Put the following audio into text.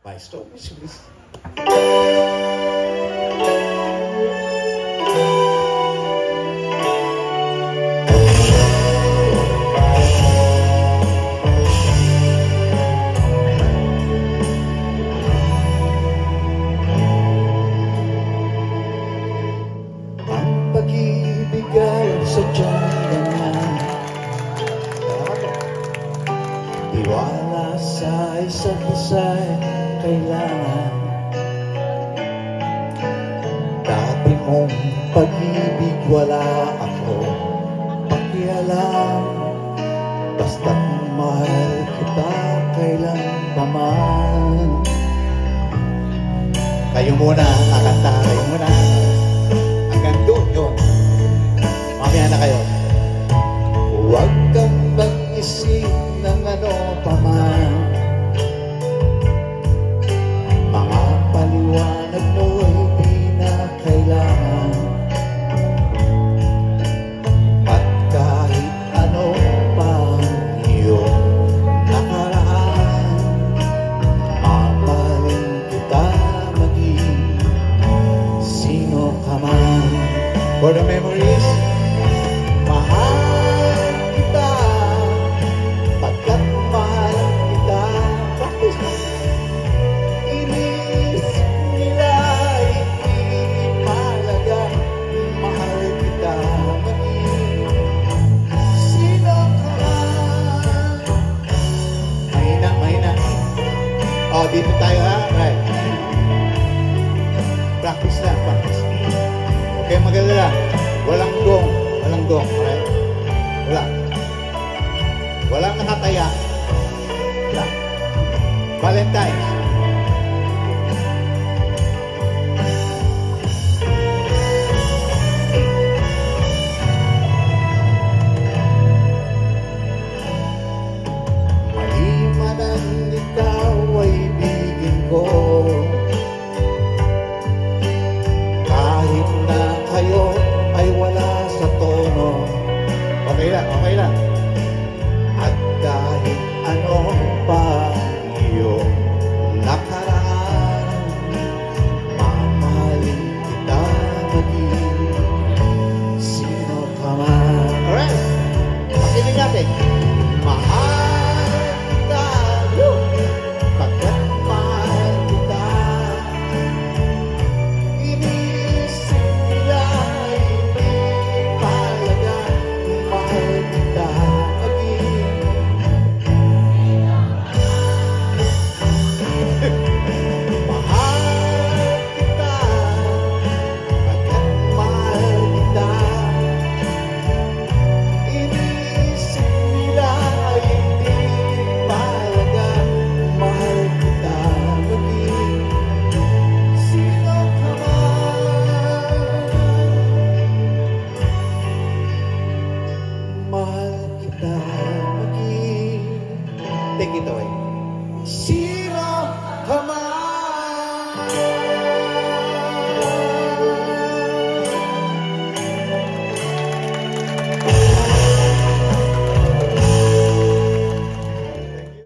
Maestro, bilis. Ang pag-ibig ay sadyang ganyan, tiwala sa isa't isa'y kailangan. Dati mong pag-ibig wala ako pakialam, basta't mahal kita kailan pa man. Kayo muna, kakanta. Kayo muna. Hanggang doon. Mamaya na kayo. Huwag kang mag-isip ng ano pa man, mga paliwanag mo'y di na kailangan. At kahit ano pang iyong nakaraan, mamahalin kita maging sino ka man. For the memories, Mahal kita, pagkat mahal kita. Practice. Inisip nila hindi mahalaga, mahal kita maging sino ka man. mahina, mahina. Oh, dito tayo ha. Right. Practice lang, practice. Okay, magalala. Walang gong. Walang gong. Right? Wala. Walang nakataya. Wala. Valentine's. Mali man ang ikaw ay ibigin ko, kahit na kayo ay wala sa tono. Okay lang, okay lang. At kahit ano pa iyong nakaraan, mamahalin kita maging sino ka man. Alright. Pakinig natin. Mahal kita, pagkat mahal kita. Inisip nila hindi mahalaga, mahal kita maging mahal kita, pagkat mahal kita. Inisip nila hindi mahalaga, mahal kita maging sino ka man. Mahal kita maging Take it away. sino ka man.